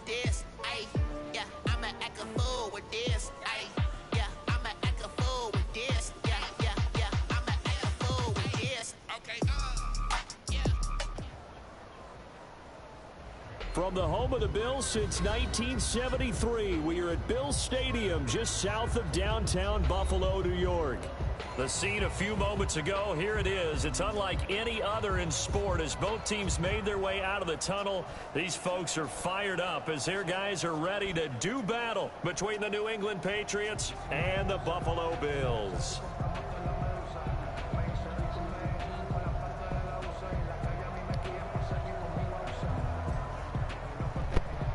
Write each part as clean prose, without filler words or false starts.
with this. Ay, yeah, I'ma act a fool with this. Ay, yeah, I'ma act a fool with this. Yeah, yeah, yeah, I'ma act a fool with this. Okay, yeah. From the home of the Bills since 1973, we are at Bills Stadium just south of downtown Buffalo, New York. The scene a few moments ago, here it is. It's unlike any other in sport as both teams made their way out of the tunnel. These folks are fired up as their guys are ready to do battle between the New England Patriots and the Buffalo Bills.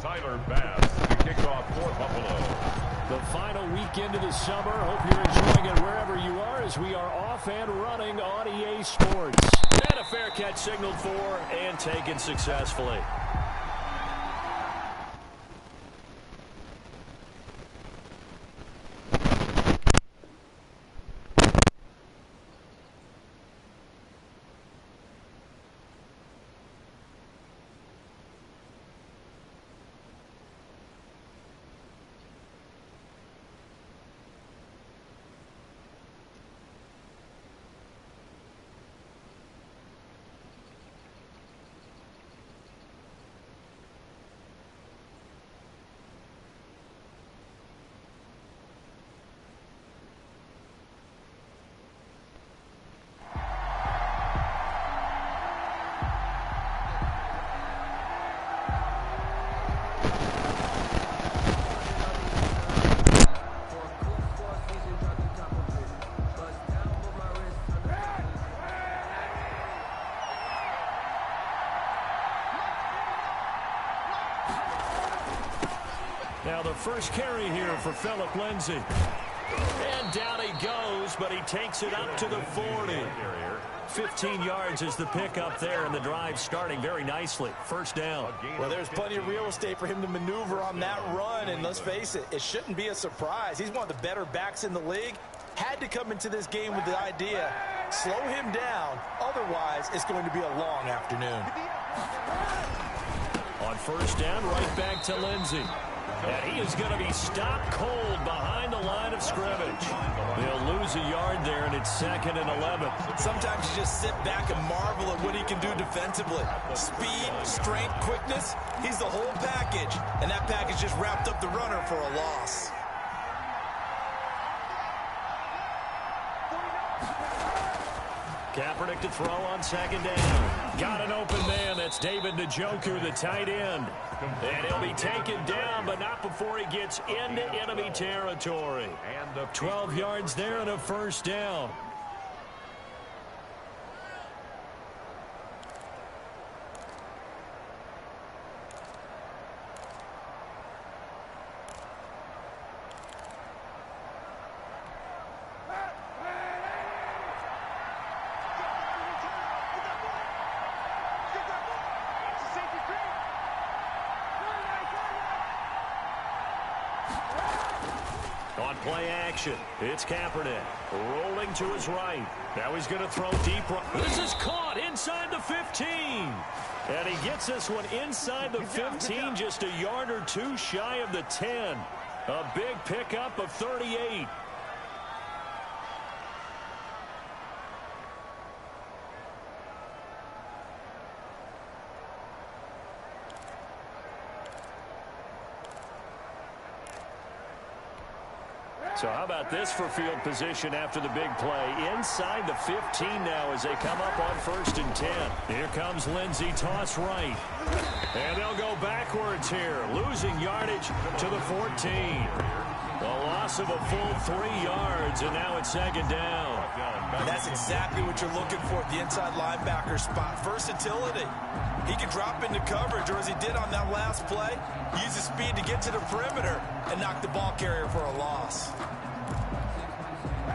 Tyler Bass to kick off for Buffalo. The final weekend of the summer. Hope you're enjoying it wherever you are as we are off and running on EA Sports. And a fair catch signaled for and taken successfully. Now the first carry here for Phillip Lindsay. And down he goes, but he takes it up to the 40. 15 yards is the pickup there, and the drive starting very nicely. First down. Well, there's plenty of real estate for him to maneuver on that run, and let's face it, it shouldn't be a surprise. He's one of the better backs in the league. Had to come into this game with the idea, slow him down, otherwise it's going to be a long afternoon. On first down, right back to Lindsay. And he is going to be stopped cold behind the line of scrimmage. They'll lose a yard there, and it's 2nd and 11. Sometimes you just sit back and marvel at what he can do defensively. Speed, strength, quickness, he's the whole package. And that package just wrapped up the runner for a loss. Kaepernick to throw on 2nd down. Got an open man. That's David Njoku, the tight end. And he'll be taken down, but not before he gets into enemy territory. 12 yards there and a first down. On play action, it's Kaepernick rolling to his right. Now he's going to throw deep. This is caught inside the 15. And he gets this one inside the 15, just a yard or two shy of the 10. A big pickup of 38. So how about this for field position after the big play? Inside the 15 now as they come up on 1st and 10. Here comes Lindsay, toss right. And they'll go backwards here, losing yardage to the 14. A loss of a full 3 yards, and now it's 2nd down. That's exactly what you're looking for at the inside linebacker spot. Versatility. He can drop into coverage, or as he did on that last play, use his speed to get to the perimeter and knock the ball carrier for a loss.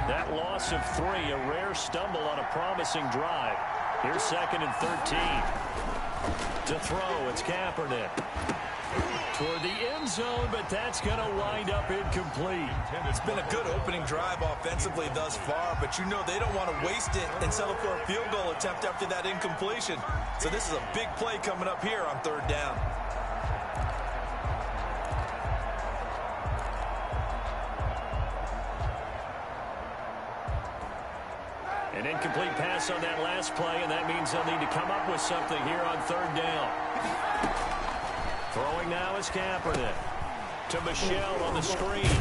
That loss of 3, a rare stumble on a promising drive. Here's 2nd and 13. To throw, it's Kaepernick. Toward the end zone, but that's going to wind up incomplete. It's been a good opening drive offensively thus far, but you know they don't want to waste it and settle for a field goal attempt after that incompletion. So this is a big play coming up here on 3rd down. An incomplete pass on that last play, and that means they'll need to come up with something here on third down. Throwing now is Kaepernick to Michelle on the screen.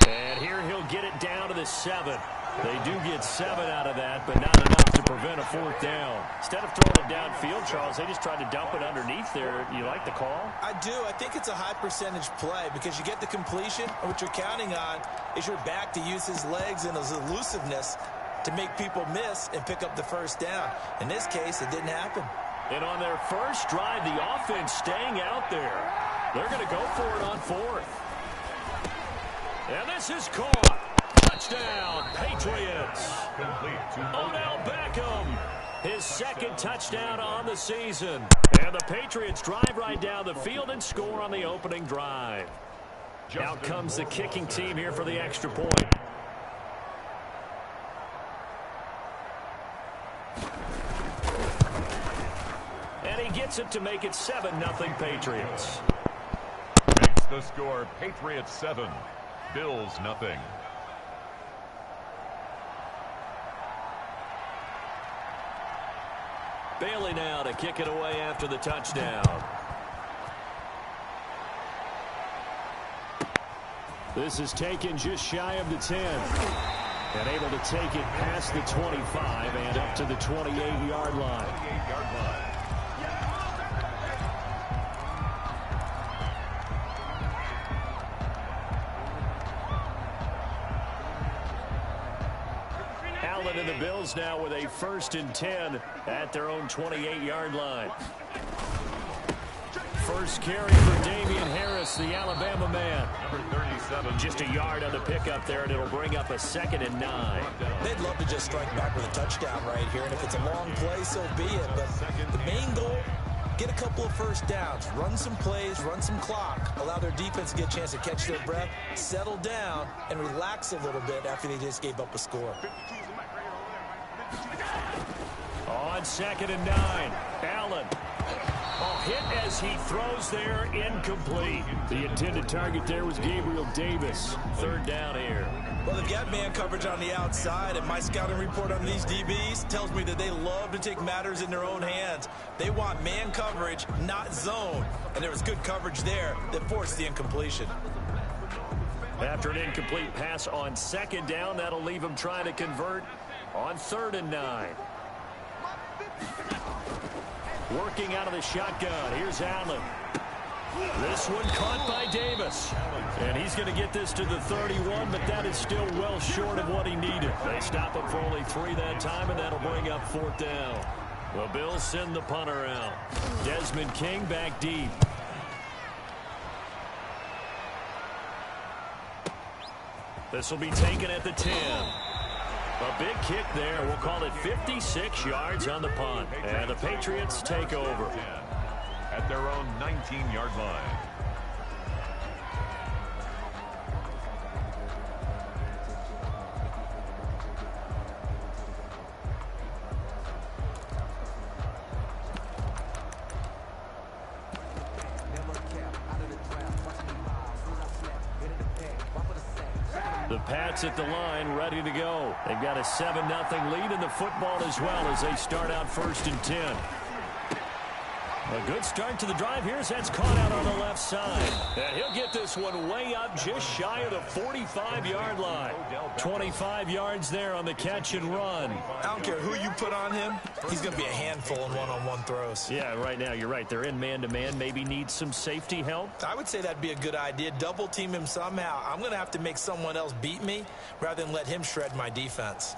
And here he'll get it down to the 7. They do get 7 out of that, but not enough to prevent a fourth down. Instead of throwing it downfield, Charles, they just tried to dump it underneath there. You like the call? I do. I think it's a high percentage play because you get the completion, and what you're counting on is your back to use his legs and his elusiveness to make people miss and pick up the first down. In this case, it didn't happen. And on their first drive, the offense staying out there. They're going to go for it on fourth. And this is caught. Touchdown, Patriots. Odell Beckham, his second touchdown on the season. And the Patriots drive right down the field and score on the opening drive. Out comes the kicking team here for the extra point. And he gets it to make it 7-0 Patriots. Makes the score Patriots 7, Bills nothing. Bailey now to kick it away after the touchdown. This is taken just shy of the 10. And able to take it past the 25 and up to the 28-yard line. Allen and the Bills now with a 1st and 10 at their own 28-yard line. First carry for Damian Harris, the Alabama man. Number 37. Just a yard on the pickup there, and it'll bring up a 2nd and 9. They'd love to just strike back with a touchdown right here, and if it's a long play, so be it. But the main goal, get a couple of first downs, run some plays, run some clock, allow their defense to get a chance to catch their breath, settle down, and relax a little bit after they just gave up a score. On 2nd and 9, Allen. Hit as he throws there, incomplete. The intended target there was Gabriel Davis. 3rd down here. Well, they've got man coverage on the outside, and my scouting report on these DBs tells me that they love to take matters in their own hands. They want man coverage, not zone. And there was good coverage there that forced the incompletion. After an incomplete pass on 2nd down, that'll leave him trying to convert on 3rd and 9. Working out of the shotgun. Here's Allen. This one caught by Davis. And he's going to get this to the 31, but that is still well short of what he needed. They stop him for only 3 that time, and that'll bring up 4th down. The Bills send the punter out. Desmond King back deep. This will be taken at the 10. A big kick there. We'll call it 56 yards on the punt. And the Patriots take over. At their own 19-yard line. The Pats at the line, ready to go. They've got a 7-0 lead in the football as well as they start out 1st and 10. A good start to the drive here as that's caught out on the left side. And he'll get this one way up just shy of the 45-yard line. 25 yards there on the catch and run. I don't care who you put on him. He's going to be a handful in one-on-one throws. Yeah, right now you're right. They're in man-to-man. Maybe need some safety help. I would say that'd be a good idea. Double team him somehow. I'm going to have to make someone else beat me rather than let him shred my defense.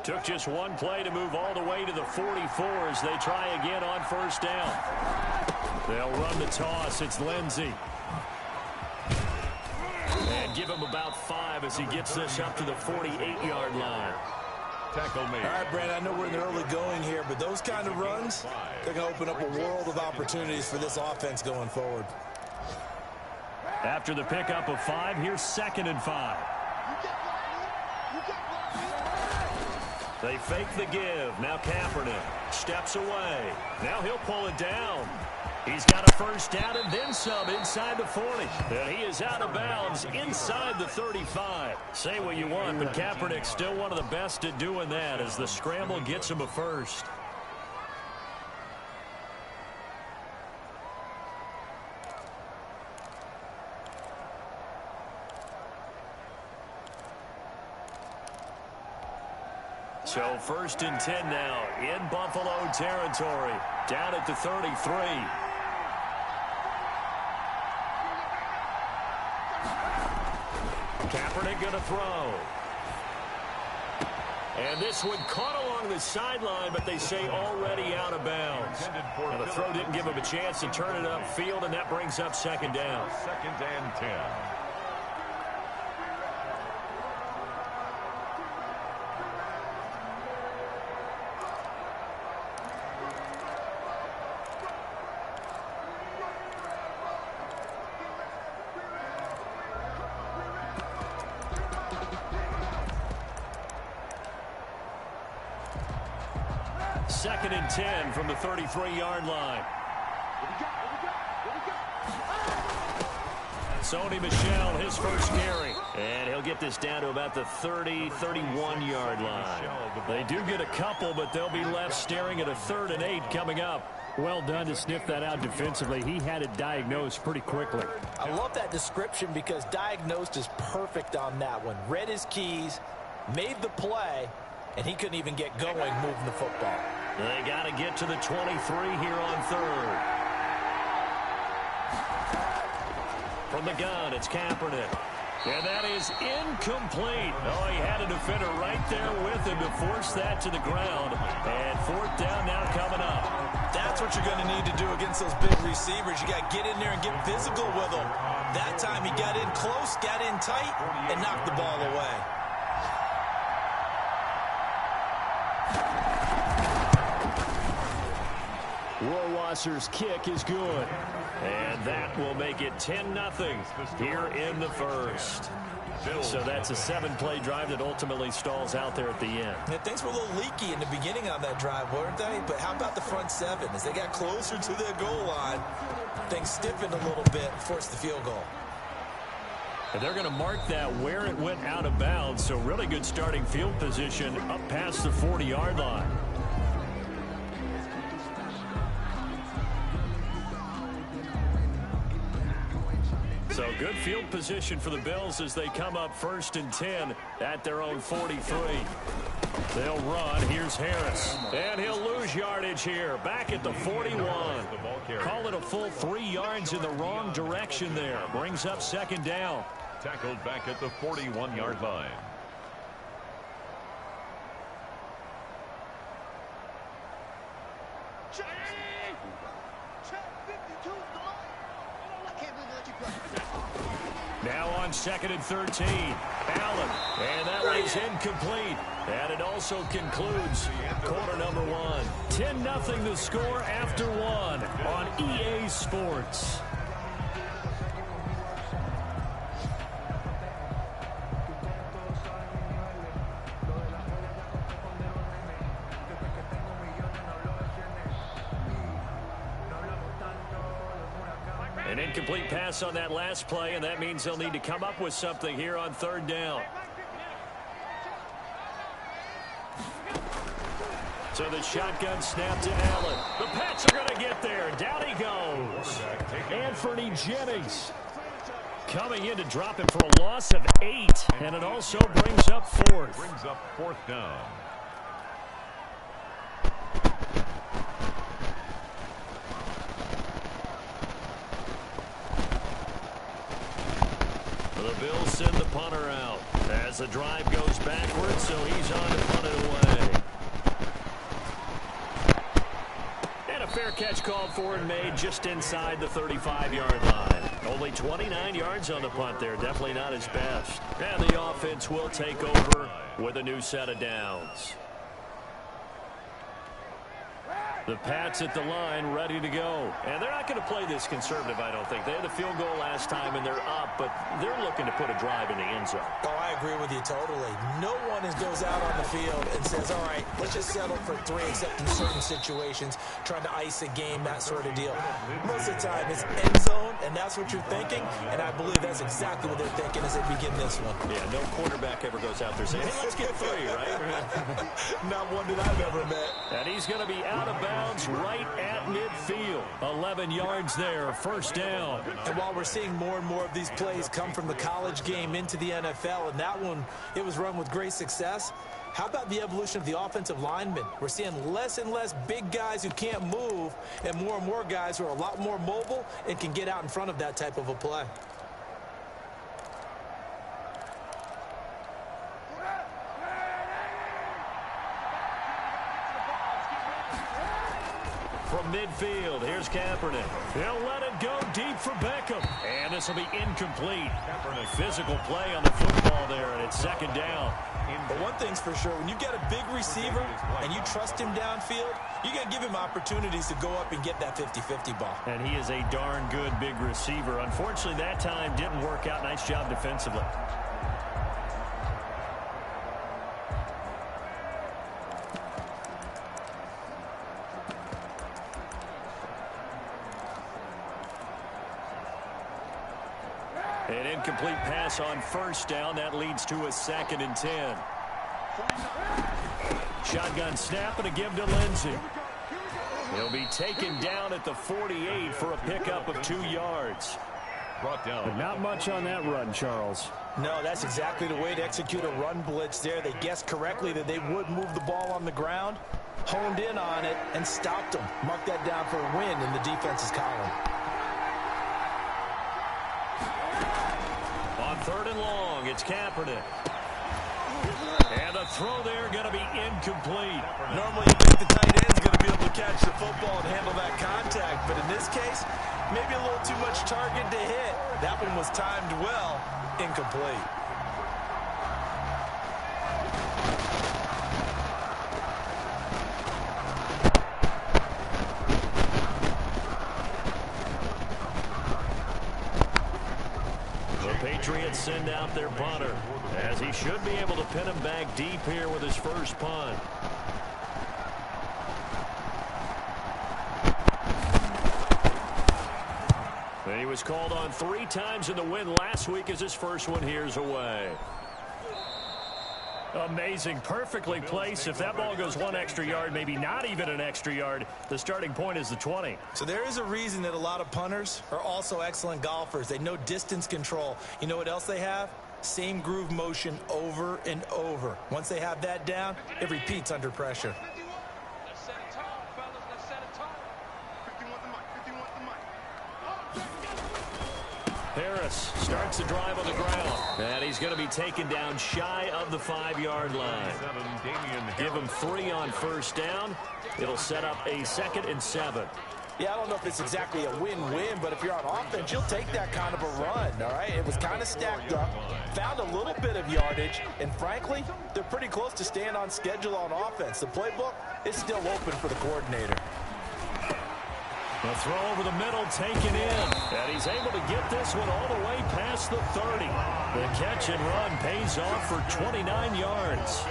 Took just one play to move all the way to the 44 as they try again on 1st down. They'll run the toss. It's Lindsey. And give him about 5 as he gets this up to the 48-yard line. Tackle made. All right, Brandon, I know we're in the early going here, but those kind of runs, they're going to open up a world of opportunities for this offense going forward. After the pickup of 5, here's 2nd and 5. They fake the give. Now Kaepernick steps away. Now he'll pull it down. He's got a first down and then some inside the 40. And he is out of bounds inside the 35. Say what you want, but Kaepernick's still one of the best at doing that as the scramble gets him a first. So first and 10 now in Buffalo territory. Down at the 33. Kaepernick going to throw. And this one caught along the sideline, but they say already out of bounds. And the throw didn't give him a chance to turn it upfield, and that brings up second down. Second and 10. Second and 10 from the 33-yard line. Sony Michel, his first carry. And he'll get this down to about the 30, 31-yard line. They do get a couple, but they'll be left staring at a 3rd and 8 coming up. Well done to sniff that out defensively. He had it diagnosed pretty quickly. I love that description because diagnosed is perfect on that one. Read his keys, made the play, and he couldn't even get going moving the football. They got to get to the 23 here on 3rd. From the gun, it's Kaepernick. And that is incomplete. Oh, he had a defender right there with him to force that to the ground. And 4th down now coming up. That's what you're going to need to do against those big receivers. You got to get in there and get physical with them. That time he got in close, got in tight, and knocked the ball away. Rohrwasser's kick is good. And that will make it 10-0 here in the first. So that's a 7-play drive that ultimately stalls out there at the end. Yeah, things were a little leaky in the beginning on that drive, weren't they? But how about the front 7? As they got closer to their goal line, things stiffened a little bit, forced the field goal. And they're going to mark that where it went out of bounds. So really good starting field position up past the 40-yard line. So good field position for the Bills as they come up 1st and 10 at their own 43. They'll run. Here's Harris. And he'll lose yardage here. Back at the 41. Call it a full 3 yards in the wrong direction there. Brings up 2nd down. Tackled back at the 41-yard line. Now on 2nd and 13. Allen. And that was incomplete. And it also concludes quarter number 1. 10-0 the score after 1 on EA Sports. An incomplete pass on that last play, and that means they'll need to come up with something here on 3rd down. So the shotgun snap to Allen. The Pats are going to get there. Down he goes. Anthony Jennings coming in to drop it for a loss of 8, and it also brings up 4th. Brings up 4th down. The Bills send the punter out as the drive goes backwards, so he's on to punt it away. And a fair catch called for and made just inside the 35-yard line. Only 29 yards on the punt there. Definitely not his best. And the offense will take over with a new set of downs. The Pats at the line, ready to go. And they're not going to play this conservative, I don't think. They had a field goal last time, and they're up, but they're looking to put a drive in the end zone. Oh, I agree with you totally. No one goes out on the field and says, all right, let's just settle for 3, except in certain situations, trying to ice a game, that sort of deal. Most of the time, it's end zone, and that's what you're thinking, and I believe that's exactly what they're thinking as they begin this one. Yeah, no quarterback ever goes out there saying, hey, let's get 3, right? Not one that I've ever met. And he's going to be out of bounds right at midfield. 11 yards there, first down. And while we're seeing more and more of these plays come from the college game into the NFL, and that one, it was run with great success, how about the evolution of the offensive linemen? We're seeing less and less big guys who can't move and more guys who are a lot more mobile and can get out in front of that type of a play. From midfield, here's Kaepernick. They'll let it go deep for Beckham. And this will be incomplete. Physical play on the football there, and it's second down. But one thing's for sure, when you've got a big receiver and you trust him downfield, you got to give him opportunities to go up and get that 50-50 ball. And he is a darn good big receiver. Unfortunately, that time didn't work out. Nice job defensively. An incomplete pass on first down. That leads to a 2nd and 10. Shotgun snap and a give to Lindsey. He'll be taken down at the 48 for a pickup of 2 yards. Brought down. But not much on that run, Charles. No, that's exactly the way to execute a run blitz there. They guessed correctly that they would move the ball on the ground, honed in on it, and stopped them. Mark that down for a win in the defense's column. On 3rd and long, it's Kaepernick. And the throw there going to be incomplete. Normally you think the tight end's going to be able to catch the football and handle that contact, but in this case, maybe a little too much target to hit. That one was timed well, incomplete. Patriots send out their punter, as he should be able to pin him back deep here with his first punt. And he was called on 3 times in the win last week as his first one here's away. Amazing, perfectly placed. If that ball goes 1 extra yard, maybe not even an extra yard, the starting point is the 20. So there is a reason that a lot of punters are also excellent golfers. They know distance control. You know what else they have? Same groove motion over and over. Once they have that down, it repeats under pressure. Let's set a tone, fellas. Let's set a tone. 51 the mic. 51 the mic. Harris starts the drive on the ground. And he's going to be taken down shy of the 5-yard line. Give him 3 on first down. It'll set up a 2nd and 7. Yeah, I don't know if it's exactly a win-win, but if you're on offense, you'll take that kind of a run, all right? It was kind of stacked up, found a little bit of yardage, and frankly, they're pretty close to staying on schedule on offense. The playbook is still open for the coordinator. The throw over the middle, taken in. And he's able to get this one all the way past the 30. The catch and run pays off for 29 yards.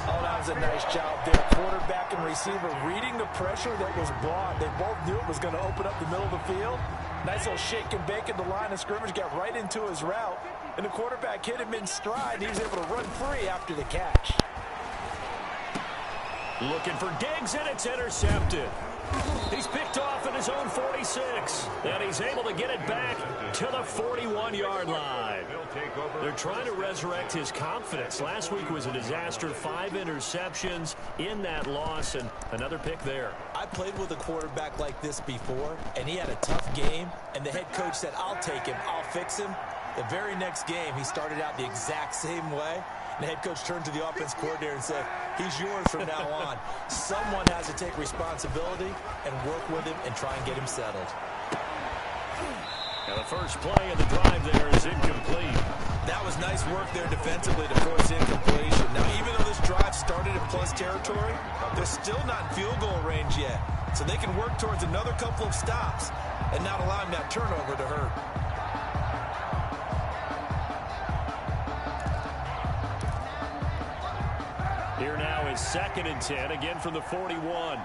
Oh, that was a nice job there. Quarterback and receiver reading the pressure that was brought. They both knew it was going to open up the middle of the field. Nice little shake and bake at the line of scrimmage, got right into his route. And the quarterback hit him in stride. He was able to run free after the catch. Looking for Diggs, and it's intercepted. He's picked off at his own 46. And he's able to get it back to the 41-yard line. They're trying to resurrect his confidence. Last week was a disaster. 5 interceptions in that loss, and another pick there. I played with a quarterback like this before, and he had a tough game, and the head coach said, I'll take him, I'll fix him. The very next game, he started out the exact same way. The head coach turned to the offense coordinator and said, he's yours from now on. Someone has to take responsibility and work with him and try and get him settled. Now the first play of the drive there is incomplete. That was nice work there defensively to force incompletion. Now, even though this drive started in plus territory, they're still not in field goal range yet. so they can work towards another couple of stops and not allowing that turnover to hurt. Here now is 2nd and 10, again from the 41.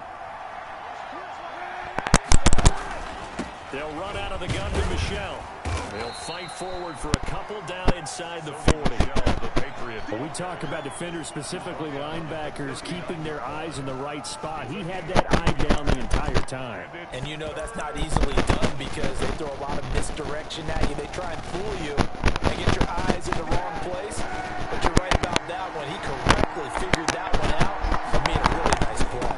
They'll run out of the gun to Michelle. They'll fight forward for a couple down inside the 40. When we talk about defenders, specifically linebackers, keeping their eyes in the right spot, he had that eye down the entire time. And you know that's not easily done because they throw a lot of misdirection at you. They try and fool you and get your eyes in the wrong place. But you're right about that one. He correctly figured that one out and made a really nice play.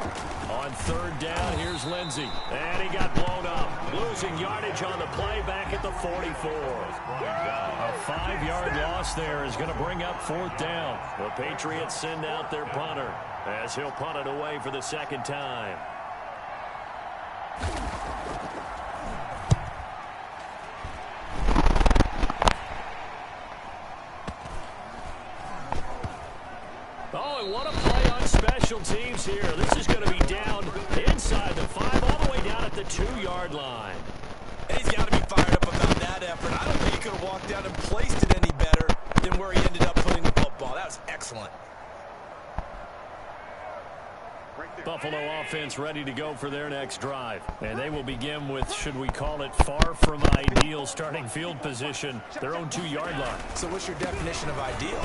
On 3rd down, here's Lindsey. And he got blown up. Losing yardage on the play back at the 44. A 5-yard loss there is going to bring up 4th down. The Patriots send out their punter as he'll punt it away for the 2nd time. Oh, and what a play on special teams here. This is going to be down inside the 5, all the way down at the 2-yard line. And he's got to be fired up about that effort. I don't think he could have walked down and placed it any better than where he ended up putting the football. That was excellent. Buffalo offense ready to go for their next drive. And they will begin with, should we call it, far from ideal starting field position, their own 2-yard line. So what's your definition of ideal?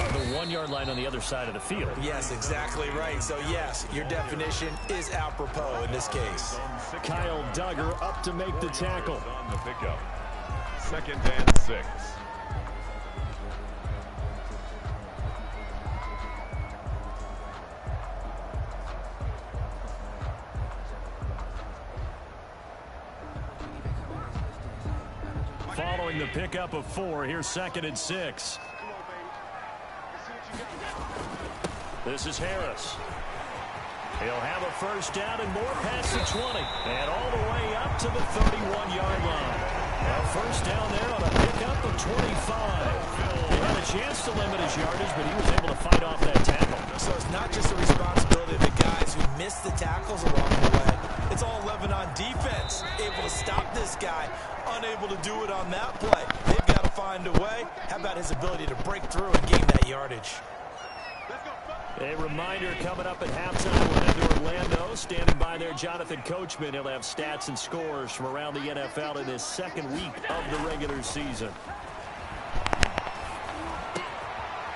The 1-yard line on the other side of the field. Yes, exactly right. So, yes, your definition is apropos in this case. Kyle Duggar up to make the tackle. On the pickup. 2nd and 6. Following the pickup of 4, here's 2nd and 6. This is Harris. He'll have a 1st down and more past the 20. And all the way up to the 31-yard line. A 1st down there on a pickup of 25. He had a chance to limit his yardage, but he was able to fight off that tackle. So it's not just the responsibility of the guys who missed the tackles along the way. It's all 11 on defense. Able to stop this guy. Unable to do it on that play. They've got to find a way. How about his ability to break through and gain that yardage? A reminder coming up at halftime, we'll head to Orlando. Standing by there, Jonathan Coachman. He'll have stats and scores from around the NFL in his 2nd week of the regular season.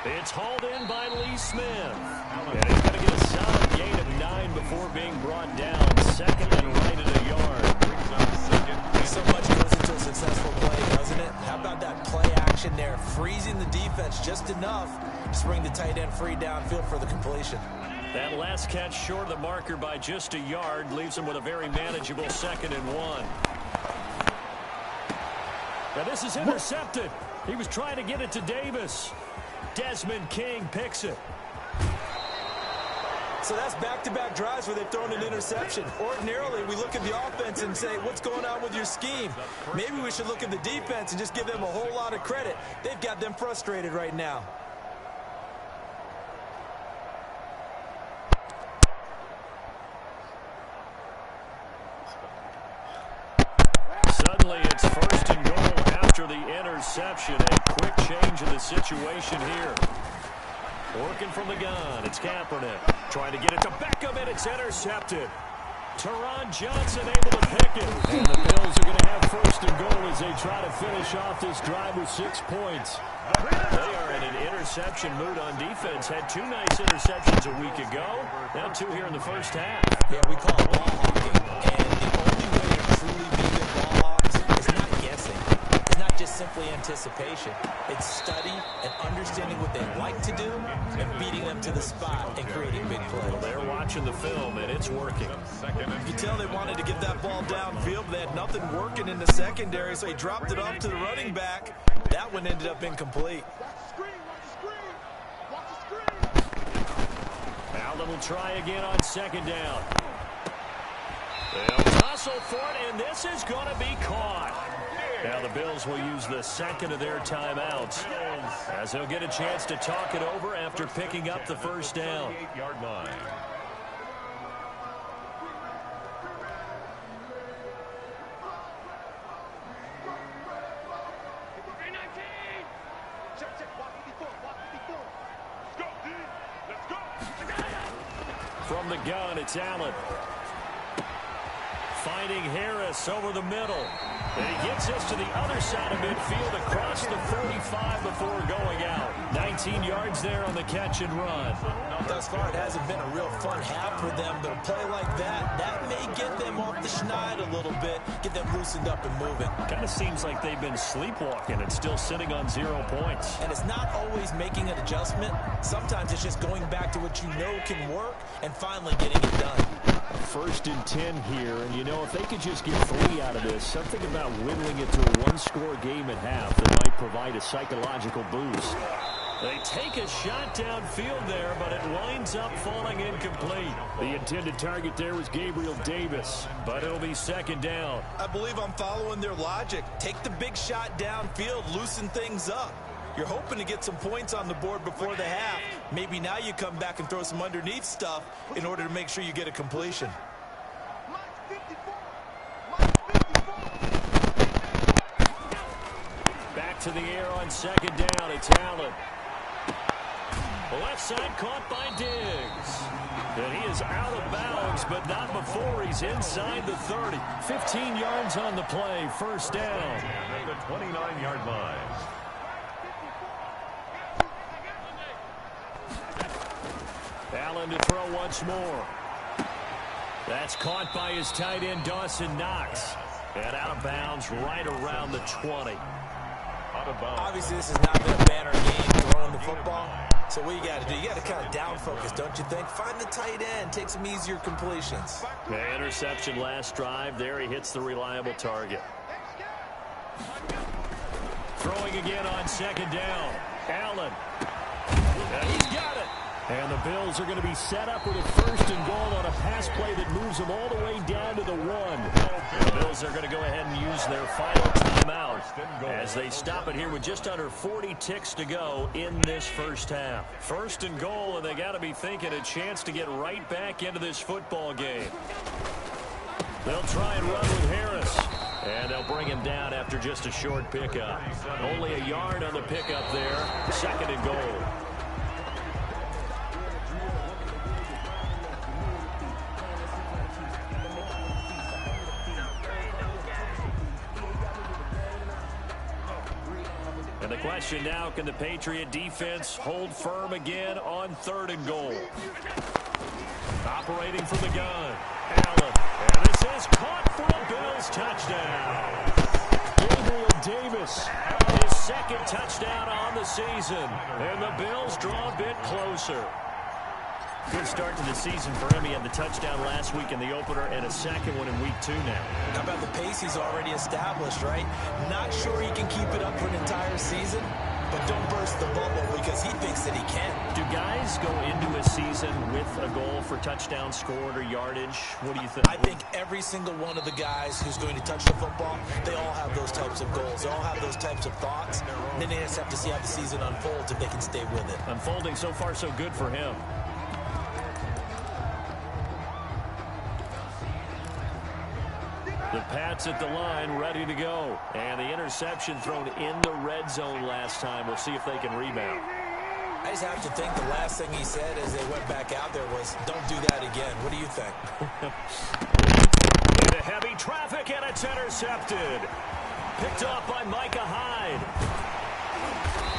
It's hauled in by Lee Smith. And he's going to get a solid gain of 9 before being brought down. 2nd and right at a yard. So much goes into a successful play, doesn't it? How about that play action there? Freezing the defense just enough to bring the tight end free downfield for the completion. That last catch short of the marker by just a yard leaves him with a very manageable 2nd and 1. Now this is intercepted. He was trying to get it to Davis. Desmond King picks it. So that's back-to-back drives where they've thrown an interception. Ordinarily, we look at the offense and say, what's going on with your scheme? Maybe we should look at the defense and just give them a whole lot of credit. They've got them frustrated right now. Suddenly it's 1st and goal after the interception. A quick change of the situation here. Working from the gun, it's Kaepernick. Trying to get it to Beckham, and it's intercepted. Teron Johnson able to pick it. And the Bills are going to have 1st and goal as they try to finish off this drive with 6 points. They are in an interception mood on defense. Had 2 nice interceptions a week ago. Now 2 here in the 1st half. Yeah, we call it ball hawking. And the only way to truly be good ball hawks is not guessing. It's not just simply anticipation. It's study and understanding what they like to do and beating them to the spot and creating big plays. They're watching the film, and it's working. You can tell they wanted to get that ball downfield, but they had nothing working in the secondary, so he dropped it off to the running back. That one ended up incomplete. Allen will try again on 2nd down. They'll tussle for it, and this is going to be caught. Now the Bills will use the 2nd of their timeouts as they'll get a chance to talk it over after picking up the 1st down. 38-yard line. From the gun, it's Allen. Finding Harris over the middle. And he gets us to the other side of midfield across the 45 before going out. 19 yards there on the catch and run. Thus far, it hasn't been a real fun half for them, but a play like that may get them off the schneid a little bit, get them loosened up and moving. Kind of seems like they've been sleepwalking and still sitting on 0 points. And it's not always making an adjustment. Sometimes it's just going back to what you know can work and finally getting it done. 1st and 10 here, and you know, if they could just get 3 out of this, something about whittling it to a 1-score game at half that might provide a psychological boost. They take a shot downfield there, but it winds up falling incomplete. The intended target there was Gabriel Davis, but it'll be 2nd down. I believe I'm following their logic. Take the big shot downfield, loosen things up. You're hoping to get some points on the board before the half. Maybe now you come back and throw some underneath stuff in order to make sure you get a completion. Back to the air on 2nd down. It's Allen. Left side caught by Diggs. And he is out of bounds, but not before he's inside the 30. 15 yards on the play. 1st down. At the 29-yard line. Allen to throw once more. That's caught by his tight end, Dawson Knox. And out of bounds right around the 20. Out of bounds. Obviously, this has not been a banner game throwing the football. So what you got to do, you got to kind of down focus, don't you think? Find the tight end, take some easier completions. The interception last drive. There he hits the reliable target. Throwing again on 2nd down. Allen. And he's got it. And the Bills are going to be set up with a 1st and goal on a pass play that moves them all the way down to the 1. The Bills are going to go ahead and use their final timeout as they stop it here with just under 40 ticks to go in this 1st half. 1st and goal, and they got to be thinking a chance to get right back into this football game. They'll try and run with Harris. And they'll bring him down after just a short pickup. Only a yard on the pickup there. 2nd and goal. And the question now, can the Patriot defense hold firm again on 3rd and goal? Operating from the gun. Allen. And this is caught for a Bills touchdown. Gabriel Davis, his 2nd touchdown on the season. And the Bills draw a bit closer. Good start to the season for him. He had the touchdown last week in the opener and a 2nd one in week 2 now. How about the pace he's already established, right? Not sure he can keep it up for an entire season, but don't burst the bubble because he thinks that he can. Do guys go into a season with a goal for touchdown scored or yardage? What do you think? I think every single one of the guys who's going to touch the football, they all have those types of goals. They all have those types of thoughts. And then they just have to see how the season unfolds if they can stay with it. Unfolding so far so good for him. The Pats at the line, ready to go. And the interception thrown in the red zone last time. We'll see if they can rebound. I just have to think the last thing he said as they went back out there was, don't do that again. What do you think? Into heavy traffic, and it's intercepted. Picked off by Micah Hyde.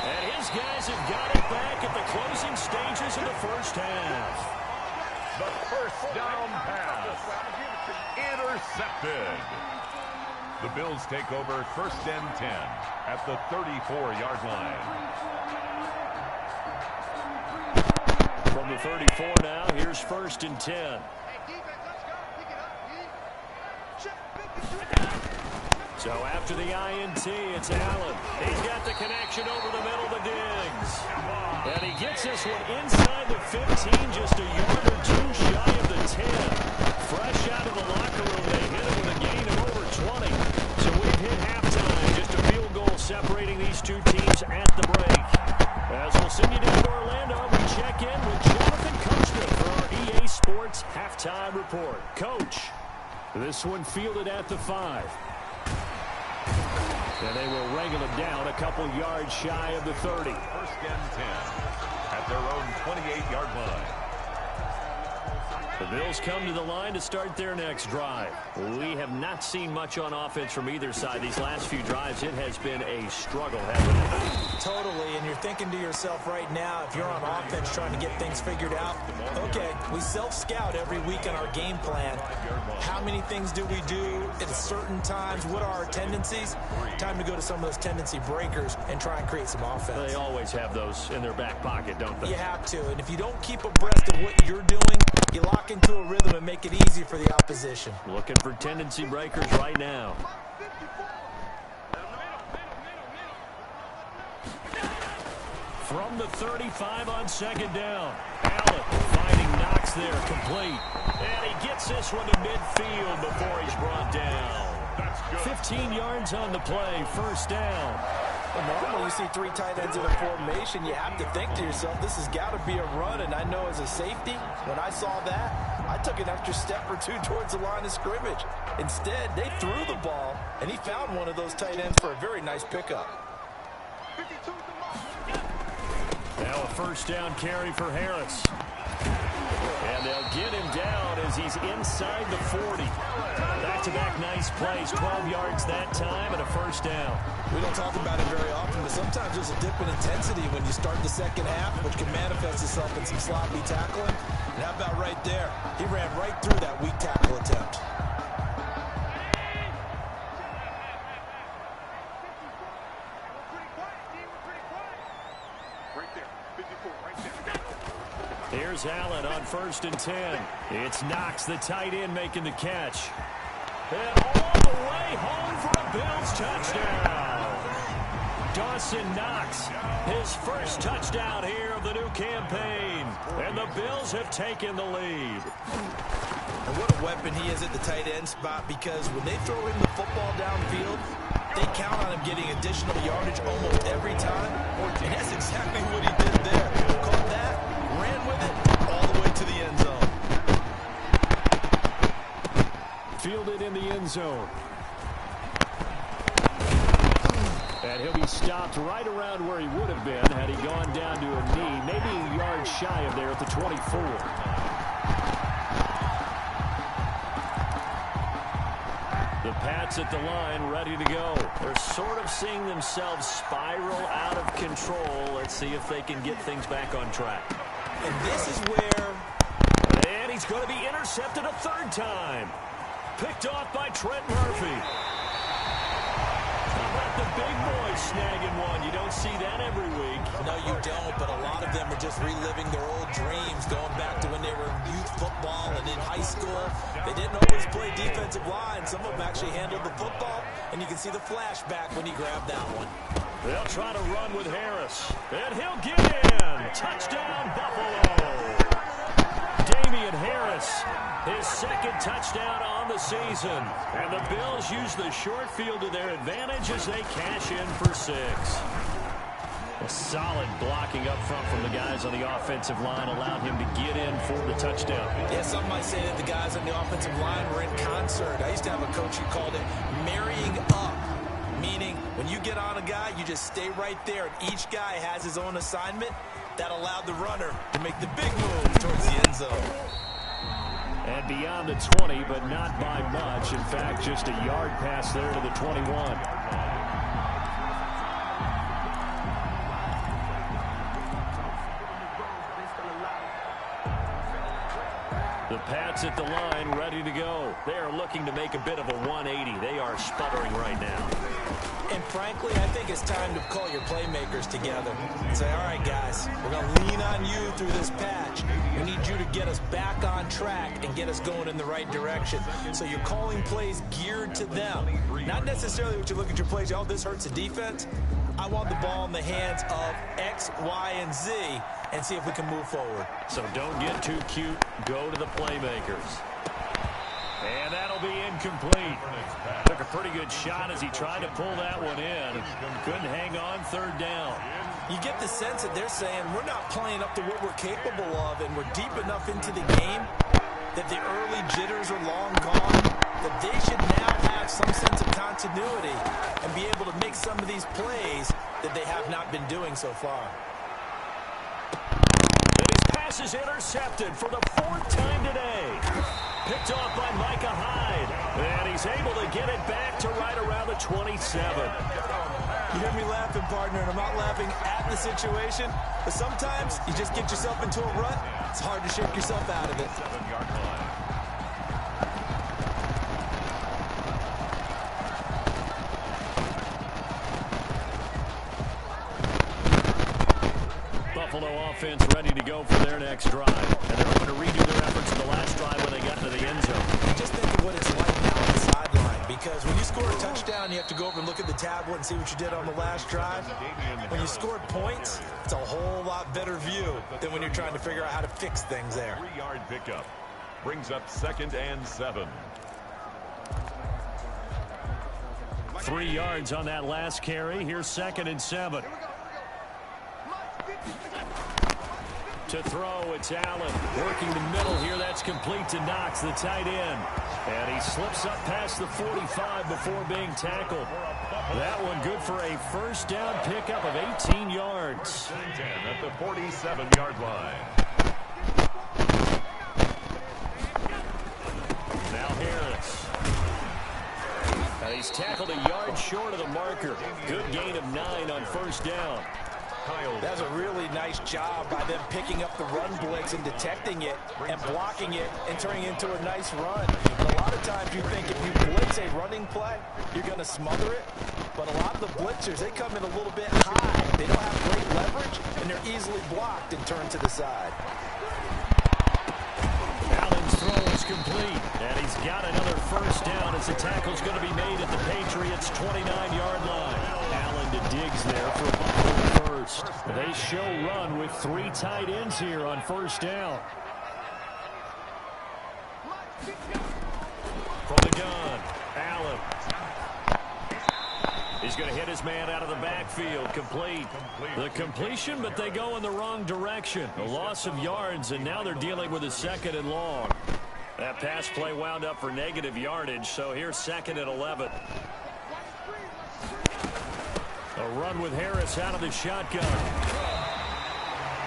And his guys have got it back at the closing stages of the 1st half. The 1st down pass. Intercepted. The Bills take over 1st and 10 at the 34-yard line. From the 34 now, here's 1st and 10. So after the INT, it's Allen. He's got the connection over the middle to Diggs. And he gets this one inside the 15, just a yard or 2 shy of the 10. Fresh out of the locker room, they hit it with a gain of over 20. So we've hit halftime. Just a field goal separating these two teams at the break. As we'll send you down to Orlando, we check in with Jonathan Coachman for our EA Sports Halftime Report. Coach. This one fielded at the 5. And they will wrangle it down a couple yards shy of the 30. 1st and 10 at their own 28-yard line. The Bills come to the line to start their next drive. We have not seen much on offense from either side. These last few drives, it has been a struggle, hasn't it? Totally, and you're thinking to yourself right now, if you're on offense trying to get things figured out, okay, we self-scout every week in our game plan. How many things do we do at certain times? What are our tendencies? Time to go to some of those tendency breakers and try and create some offense. They always have those in their back pocket, don't they? You have to, and if you don't keep abreast of what you're doing, you lock into a rhythm and make it easy for the opposition. Looking for tendency breakers right now. From the 35 on second down. Allen finding Knox there, complete. And he gets this one to midfield before he's brought down. 15 yards on the play, first down. Well, normally you see three tight ends in a formation, you have to think to yourself, this has got to be a run, and I know as a safety, when I saw that, I took an extra step or two towards the line of scrimmage. Instead, they threw the ball, and he found one of those tight ends for a very nice pickup. Now a first down carry for Harris. And they'll get him down as he's inside the 40. Back-to-back nice plays, 12 yards that time and a first down. We don't talk about it very often, but sometimes there's a dip in intensity when you start the second half, which can manifest itself in some sloppy tackling. And how about right there? He ran right through that weak tackle attempt. Here's Allen on 1st and 10. It's Knox, the tight end, making the catch. And all the way home for a Bills touchdown. Dawson Knox, his first touchdown here of the new campaign. And the Bills have taken the lead. And what a weapon he is at the tight end spot, because when they throw him the football downfield, they count on him getting additional yardage almost every time. And that's exactly what he did there. Caught that, ran with it, all the way to the end zone. Fielded in the end zone. And he'll be stopped right around where he would have been had he gone down to a knee, maybe a yard shy of there at the 24. The Pats at the line, ready to go. They're sort of seeing themselves spiral out of control. Let's see if they can get things back on track. And this is where... And he's going to be intercepted a third time. Picked off by Trent Murphy. How about the big boys snagging one? You don't see that every week. No, you don't, but a lot of them are just reliving their old dreams, going back to when they were in youth football and in high school. They didn't always play defensive line. Some of them actually handled the football, and you can see the flashback when he grabbed that one. They'll try to run with Harris, and he'll get in. Touchdown, Buffalo. Damian Harris, his second touchdown on the season. And the Bills use the short field to their advantage as they cash in for 6. A solid blocking up front from the guys on the offensive line allowed him to get in for the touchdown. Yeah, some might say that the guys on the offensive line were in concert. I used to have a coach who called it marrying up, meaning when you get on a guy, you just stay right there, and each guy has his own assignment. That allowed the runner to make the big move towards the end zone. And beyond the 20, but not by much. In fact, just a yard pass there to the 21. The Pats at the line, ready to go. They are looking to make a bit of a 180. They are sputtering right now. And frankly, I think it's time to call your playmakers together and say, all right, guys, we're going to lean on you through this patch. We need you to get us back on track and get us going in the right direction. So you're calling plays geared to them. Not necessarily what you look at your plays, oh, this hurts the defense. I want the ball in the hands of X, Y, and Z and see if we can move forward. So don't get too cute. Go to the playmakers. And that'll be incomplete. Took a pretty good shot as he tried to pull that one in. Couldn't hang on, third down. You get the sense that they're saying we're not playing up to what we're capable of, and we're deep enough into the game that the early jitters are long gone, that they should now have some sense of continuity and be able to make some of these plays that they have not been doing so far. And he's pass is intercepted for the 4th time today. Picked off by Micah Hyde. And he's able to get it back to right around the 27. You hear me laughing, partner, and I'm not laughing at the situation, but sometimes you just get yourself into a rut. It's hard to shake yourself out of it. 7-yard line. Buffalo offense ready to go for their next drive. And they're going to redo their efforts in the last drive when they got into the end zone. Just think of what it's like now on the sideline, because when you score a touchdown, you have to go over and look at the tablet and see what you did on the last drive. When you scored points, it's a whole lot better view than when you're trying to figure out how to fix things there. 3-yard pickup. Brings up 2nd and 7. 3 yards on that last carry. Here's 2nd and 7. To throw, it's Allen. Working the middle here. That's complete to Knox, the tight end. And he slips up past the 45 before being tackled. That one good for a first down pickup of 18 yards. 10 at the 47-yard line. Now Harris. And he's tackled a yard short of the marker. Good gain of 9 on first down. That's a really nice job by them picking up the run blitz and detecting it and blocking it and turning it into a nice run. And a lot of times you think if you blitz a running play, you're going to smother it. But a lot of the blitzers, they come in a little bit high. They don't have great leverage, and they're easily blocked and turned to the side. Allen's throw is complete, and he's got another first down as the tackle's going to be made at the Patriots' 29-yard line. Allen to Diggs there for Buffalo first. They show run with 3 tight ends here on first down. From the gun, Allen. He's going to hit his man out of the backfield. Complete. The completion, but they go in the wrong direction. A loss of yards, and now they're dealing with a 2nd and long. That pass play wound up for negative yardage, so here's 2nd and 11. A run with Harris out of the shotgun.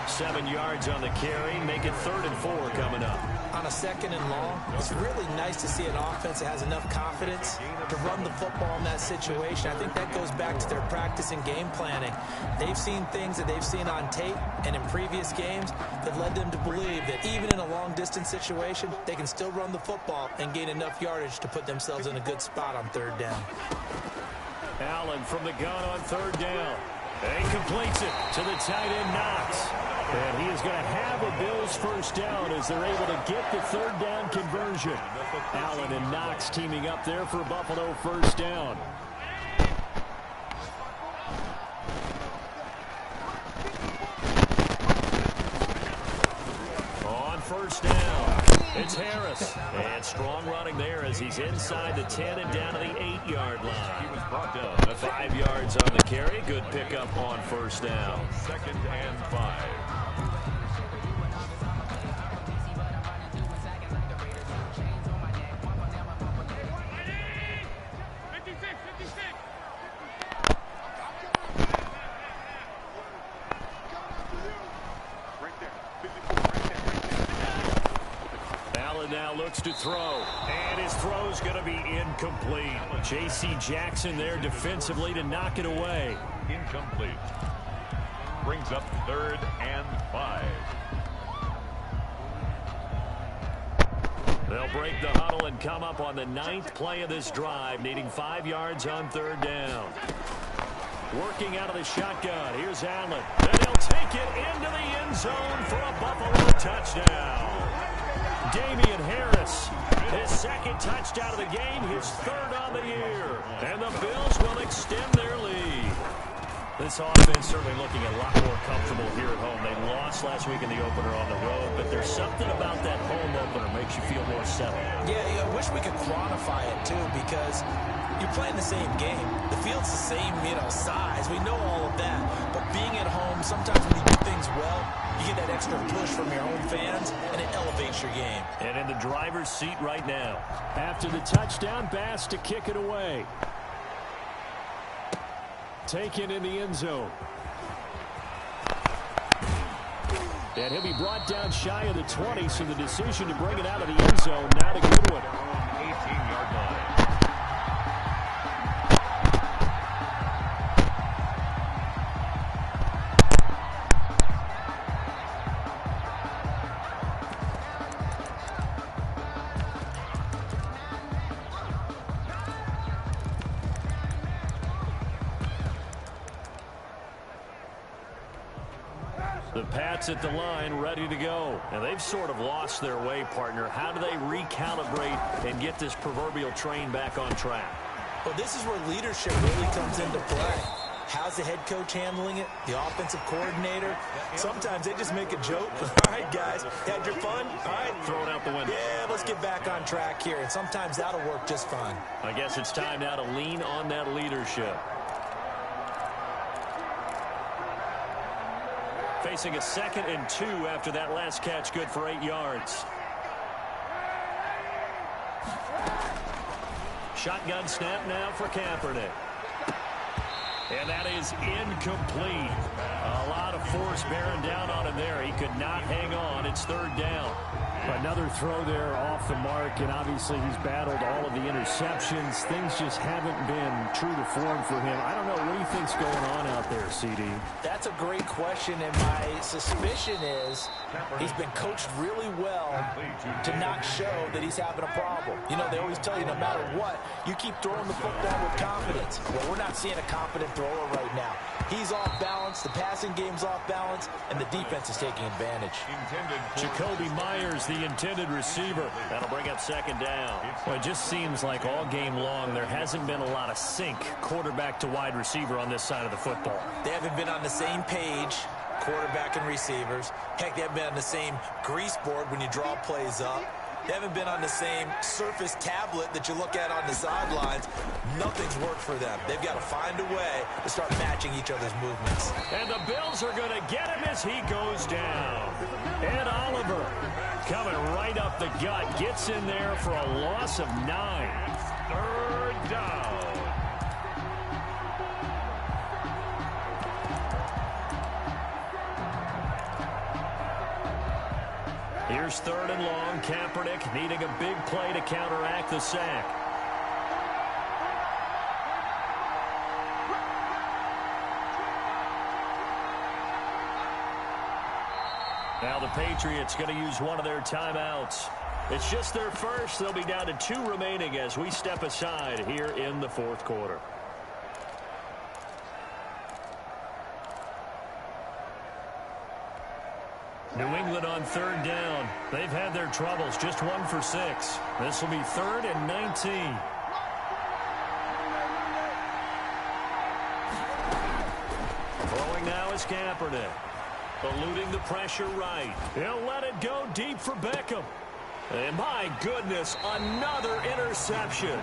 7 yards on the carry. Make it 3rd and 4 coming up. On a 2nd and long, it's really nice to see an offense that has enough confidence to run the football in that situation. I think that goes back to their practice and game planning. They've seen things that they've seen on tape and in previous games that led them to believe that even in a long-distance situation, they can still run the football and gain enough yardage to put themselves in a good spot on 3rd down. Allen from the gun on 3rd down. And he completes it to the tight end, Knox. And he is going to have a Bills first down as they're able to get the 3rd down conversion. Allen and Knox teaming up there for Buffalo first down. On first down, it's Harris. And strong running there as he's inside the 10 and down to the 8-yard line. He was brought down. 5 yards on the carry. Good pickup on first down. 2nd and 5. Now looks to throw, and his throw's going to be incomplete. J.C. Jackson there defensively to knock it away. Incomplete. Brings up 3rd and 5. They'll break the huddle and come up on the 9th play of this drive, needing 5 yards on 3rd down. Working out of the shotgun, here's Allen. And he'll take it into the end zone for a Buffalo touchdown. Damian Harris, his 2nd touchdown of the game, his 3rd on the year. And the Bills will extend their lead. This offense certainly looking a lot more comfortable here at home. They lost last week in the opener on the road, but there's something about that home opener makes you feel more settled. Yeah, I wish we could quantify it, too, because you're playing the same game. The field's the same, size. We know all of that. But being at home, sometimes when you do things well, you get that extra push from your home fans, and it elevates your game. And in the driver's seat right now. After the touchdown, Bass to kick it away. Taken in the end zone. And he'll be brought down shy of the 20, so the decision to bring it out of the end zone, not a good one. 18-yard line. The Pats at the line, ready to go. And they've sort of lost their way, partner. How do they recalibrate and get this proverbial train back on track? Well, this is where leadership really comes into play. How's the head coach handling it? The offensive coordinator? Sometimes they just make a joke. All right, guys, had your fun? All right. Throw it out the window. Yeah, let's get back on track here. And sometimes that'll work just fine. I guess it's time now to lean on that leadership. Facing a 2nd and 2 after that last catch, good for 8 yards. Shotgun snap now for Kaepernick. And that is incomplete. A lot of force bearing down on him there. He could not hang on. It's 3rd down. Another throw there off the mark, and obviously he's battled all of the interceptions. Things just haven't been true to form for him. I don't know. What do you think's going on out there, CD? That's a great question, and my suspicion is he's been coached really well to not show that he's having a problem. You know, they always tell you no matter what, you keep throwing the football with confidence. Well, we're not seeing a confident thrower right now. He's off balance, the passing game's off balance, and the defense is taking advantage. Jacoby Myers, the intended receiver. That'll bring up 2nd down. Well, it just seems like all game long there hasn't been a lot of sync quarterback to wide receiver on this side of the football. They haven't been on the same page, quarterback and receivers. Heck, they haven't been on the same grease board when you draw plays up. They haven't been on the same surface tablet that you look at on the sidelines. Nothing's worked for them. They've got to find a way to start matching each other's movements. And the Bills are going to get him as he goes down. Ed Oliver coming right up the gut. Gets in there for a loss of 9. 3rd down. Here's 3rd and long. Kaepernick needing a big play to counteract the sack. Now the Patriots going to use one of their timeouts. It's just their first. They'll be down to 2 remaining as we step aside here in the 4th quarter. New England on 3rd down. They've had their troubles. Just 1 for 6. This will be 3rd and 19. Throwing now is Kaepernick. Eluding the pressure right. He'll let it go deep for Beckham. And my goodness, another interception.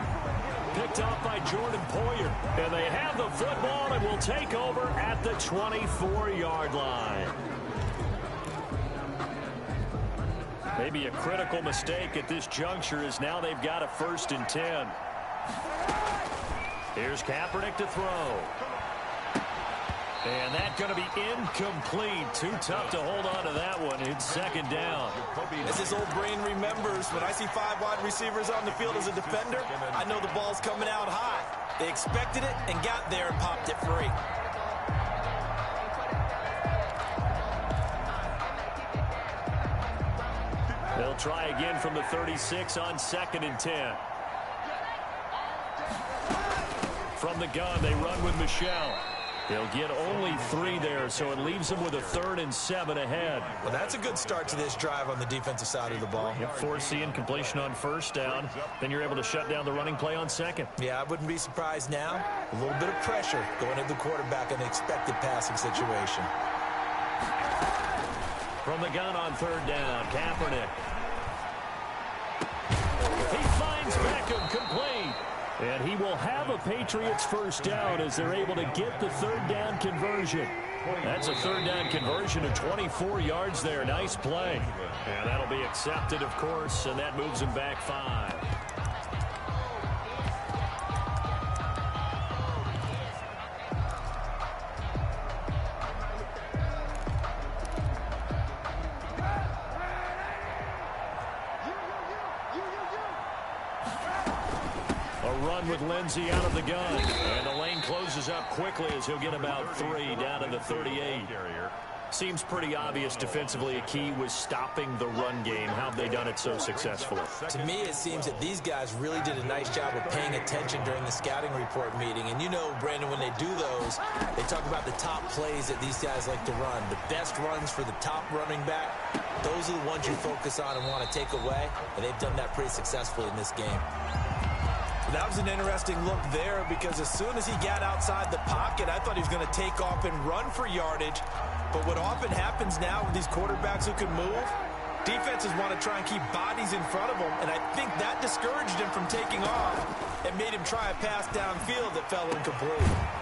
Picked off by Jordan Poyer. And they have the football and will take over at the 24-yard line. Maybe a critical mistake at this juncture is now they've got a 1st and 10. Here's Kaepernick to throw. And that's going to be incomplete. Too tough to hold on to that one. It's 2nd down. As his old brain remembers, when I see 5 wide receivers on the field as a defender, I know the ball's coming out high. They expected it and got there and popped it free. They'll try again from the 36 on 2nd and 10. From the gun, they run with Michelle. They'll get only 3 there, so it leaves them with a 3rd and 7 ahead. Well, that's a good start to this drive on the defensive side of the ball. Yep, force the incompletion on 1st down. Then you're able to shut down the running play on 2nd. Yeah, I wouldn't be surprised now. A little bit of pressure going into the quarterback in an expected passing situation. From the gun on 3rd down, Kaepernick. He finds Beckham complete. And he will have a Patriots 1st down as they're able to get the 3rd down conversion. That's a 3rd down conversion of 24 yards there. Nice play. And that'll be accepted, of course, and that moves him back 5. A run with Lindsey out of the gun. And the lane closes up quickly as he'll get about 3 down to the 38. Seems pretty obvious defensively a key was stopping the run game. How have they done it so successfully? To me, it seems that these guys really did a nice job of paying attention during the scouting report meeting. And you know, Brandon, when they do those, they talk about the top plays that these guys like to run. The best runs for the top running back, those are the ones you focus on and want to take away. And they've done that pretty successfully in this game. That was an interesting look there because as soon as he got outside the pocket, I thought he was going to take off and run for yardage. But what often happens now with these quarterbacks who can move, defenses want to try and keep bodies in front of them, and I think that discouraged him from taking off and made him try a pass downfield that fell incomplete.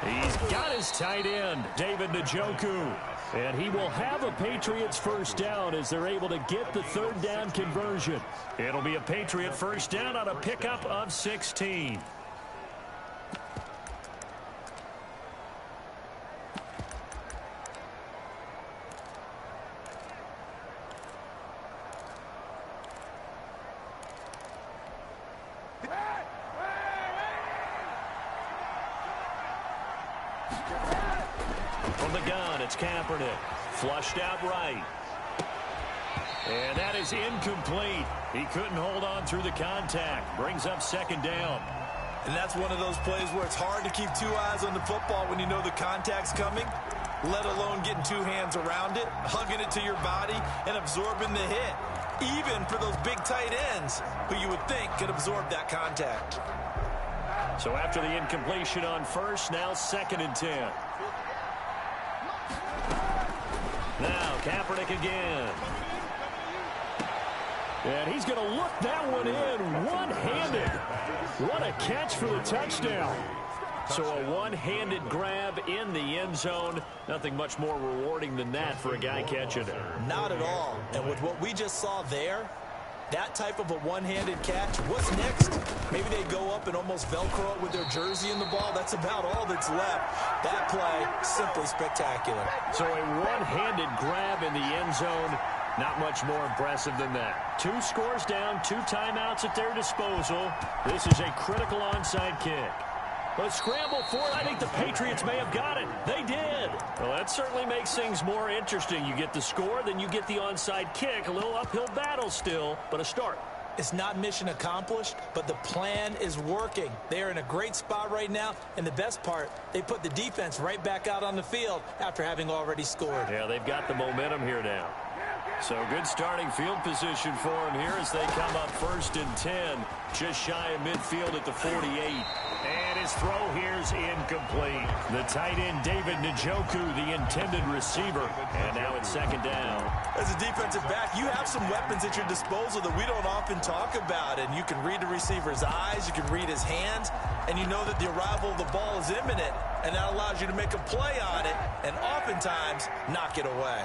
He's got his tight end, David Njoku. And he will have a Patriots first down as they're able to get the third down conversion. It'll be a Patriot first down on a pickup of 16. From the gun, it's Kaepernick. Flushed out right. And that is incomplete. He couldn't hold on through the contact. Brings up second down. And that's one of those plays where it's hard to keep 2 eyes on the football when you know the contact's coming, let alone getting 2 hands around it, hugging it to your body, and absorbing the hit. Even for those big tight ends who you would think could absorb that contact. So after the incompletion on first, now 2nd and 10. Now Kaepernick again. And he's going to look that one in one-handed. What a catch for the touchdown. So a one-handed grab in the end zone. Nothing much more rewarding than that for a guy catching it. Not at all. And with what we just saw there, that type of a one-handed catch, what's next? Maybe they go up and almost Velcro it with their jersey in the ball. That's about all that's left. That play, simply spectacular. So a one-handed grab in the end zone. Not much more impressive than that. 2 scores down, 2 timeouts at their disposal. This is a critical onside kick. A scramble for it. I think the Patriots may have got it. They did. Well, that certainly makes things more interesting. You get the score, then you get the onside kick. A little uphill battle still, but a start. It's not mission accomplished, but the plan is working. They're in a great spot right now, and the best part, they put the defense right back out on the field after having already scored. Yeah, they've got the momentum here now. So good starting field position for him here as they come up 1st and 10, just shy of midfield at the 48. And his throw here is incomplete. The tight end, David Njoku, the intended receiver. And now it's 2nd down. As a defensive back, you have some weapons at your disposal that we don't often talk about. And you can read the receiver's eyes, you can read his hands, and you know that the arrival of the ball is imminent. And that allows you to make a play on it and oftentimes knock it away.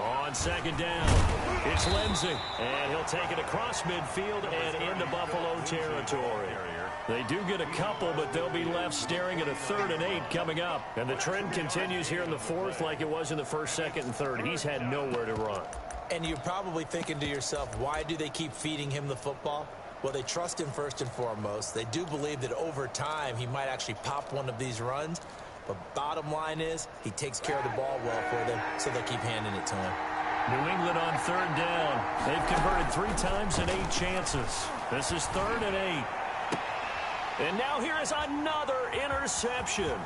On 2nd down, it's Lindsey. And he'll take it across midfield and into Buffalo territory. They do get a couple, but they'll be left staring at a 3rd and 8 coming up. And the trend continues here in the 4th like it was in the 1st, 2nd, and 3rd. He's had nowhere to run. And you're probably thinking to yourself, why do they keep feeding him the football? Well, they trust him first and foremost. They do believe that over time he might actually pop one of these runs. But bottom line is, he takes care of the ball well for them, so they keep handing it to him. New England on 3rd down. They've converted 3 times in 8 chances. This is 3rd and 8. And now here is another interception.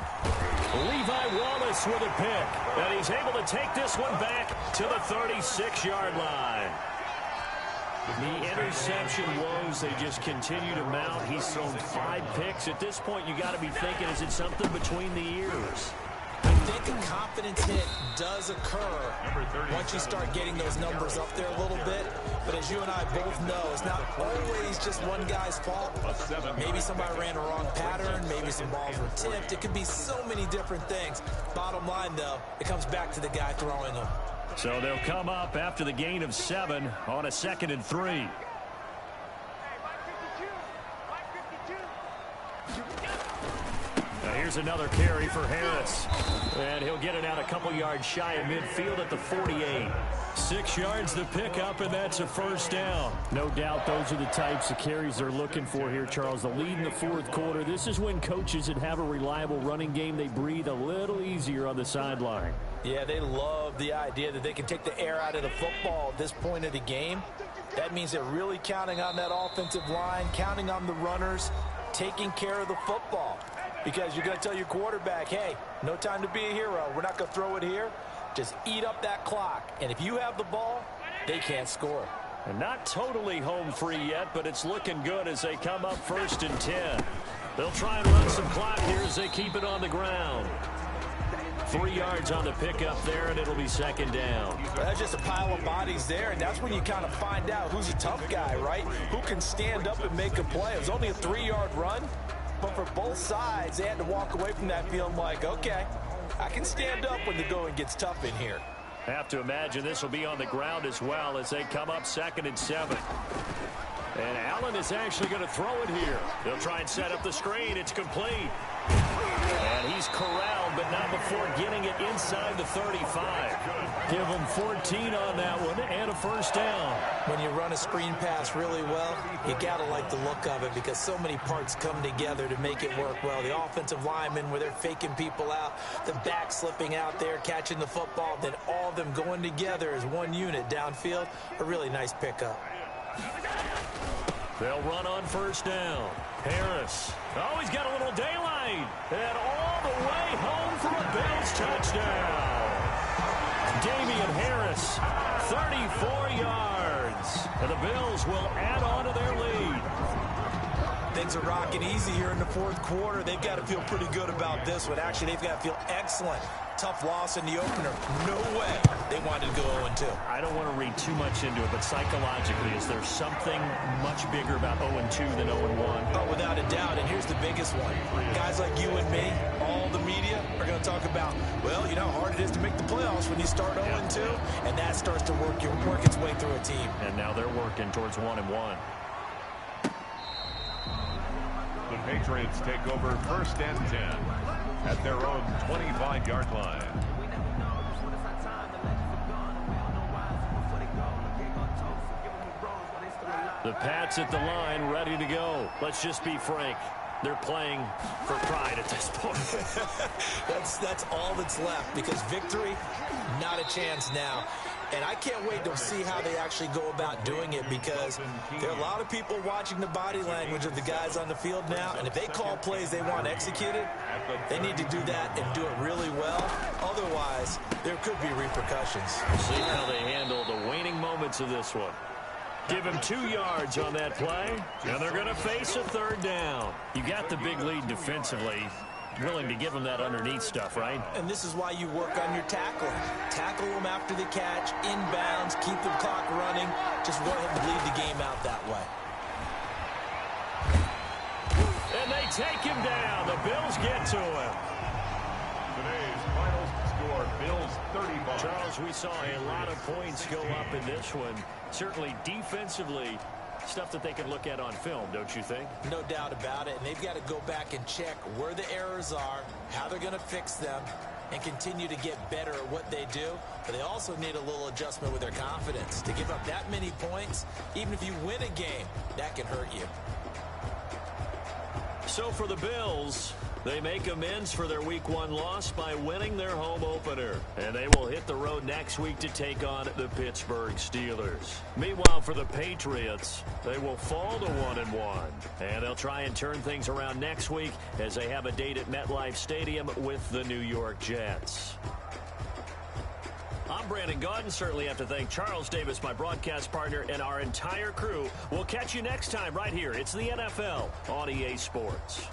Levi Wallace with a pick. And he's able to take this one back to the 36-yard line. The interception woes, they just continue to mount. He's thrown 5 picks. At this point, you got to be thinking, is it something between the ears? I think a confidence hit does occur once you start getting those numbers up there a little bit. But as you and I both know, it's not always just one guy's fault. Maybe somebody ran a wrong pattern. Maybe some balls were tipped. It could be so many different things. Bottom line, though, it comes back to the guy throwing them. So they'll come up after the gain of 7 on a 2nd and 3. Now Here's another carry for Harris. And he'll get it out a couple yards shy of midfield at the 48. 6 yards to pick up, and that's a first down. No doubt those are the types of carries they're looking for here, Charles. The lead in the fourth quarter. This is when coaches that have a reliable running game, they breathe a little easier on the sideline. Yeah, they love the idea that they can take the air out of the football at this point of the game. That means they're really counting on that offensive line, counting on the runners, taking care of the football. Because you're going to tell your quarterback, hey, no time to be a hero. We're not going to throw it here. Just eat up that clock. And if you have the ball, they can't score. And not totally home free yet, but it's looking good as they come up 1st and 10. They'll try and run some clock here as they keep it on the ground. 3 yards on the pickup there, and it'll be 2nd down. That's just a pile of bodies there, and that's when you kind of find out who's a tough guy, right? Who can stand up and make a play. It was only a 3-yard run, but for both sides, they had to walk away from that feeling like, okay, I can stand up when the going gets tough in here. Have to imagine this will be on the ground as well as they come up 2nd and 7. And Allen is actually going to throw it here. They'll try and set up the screen. It's complete. And he's corralled, but not before getting it inside the 35. Give him 14 on that one and a first down. When you run a screen pass really well, you got to like the look of it because so many parts come together to make it work well. The offensive linemen where they're faking people out, the back slipping out there, catching the football, then all of them going together as one unit downfield. A really nice pickup. They'll run on first down. Harris. Oh, he's got a little daylight. And all the way home for a Bills touchdown. Damian Harris, 34 yards. And the Bills will add on to their lead. Things are rocking easy here in the fourth quarter. They've got to feel pretty good about this one. Actually, they've got to feel excellent. Tough loss in the opener. No way they wanted to go 0-2. I don't want to read too much into it, but psychologically, is there something much bigger about 0-2 than 0-1? Oh, without a doubt, and here's the biggest one. Guys like you and me, all the media, are going to talk about, well, you know how hard it is to make the playoffs when you start 0-2, and that starts to work its way through a team. And now they're working towards 1-1. The Patriots take over 1st and 10 at their own 25-yard line. The Pats at the line, ready to go. Let's just be frank. They're playing for pride at this point. That's all that's left because victory, not a chance now. And I can't wait to see how they actually go about doing it because there are a lot of people watching the body language of the guys on the field now. And if they call plays they want executed, they need to do that and do it really well. Otherwise, there could be repercussions. See how they handle the waning moments of this one. Give him 2 yards on that play, and they're going to face a 3rd down. You got the big lead defensively. Willing to give them that underneath stuff, right? And this is why you work on your tackling. Tackle them after the catch, inbounds, keep the clock running. Just go ahead and bleed the game out that way. And they take him down. The Bills get to him. Today's final score, Bills 35. Charles, we saw a lot of points go up in this one. Certainly defensively, stuff that they can look at on film, don't you think? No doubt about it. And they've got to go back and check where the errors are, how they're going to fix them, and continue to get better at what they do. But they also need a little adjustment with their confidence. To give up that many points, even if you win a game, that can hurt you. So for the Bills, they make amends for their Week 1 loss by winning their home opener. And they will hit the road next week to take on the Pittsburgh Steelers. Meanwhile, for the Patriots, they will fall to 1-1. And they'll try and turn things around next week as they have a date at MetLife Stadium with the New York Jets. I'm Brandon Gaudin. Certainly have to thank Charles Davis, my broadcast partner, and our entire crew. We'll catch you next time right here. It's the NFL on EA Sports.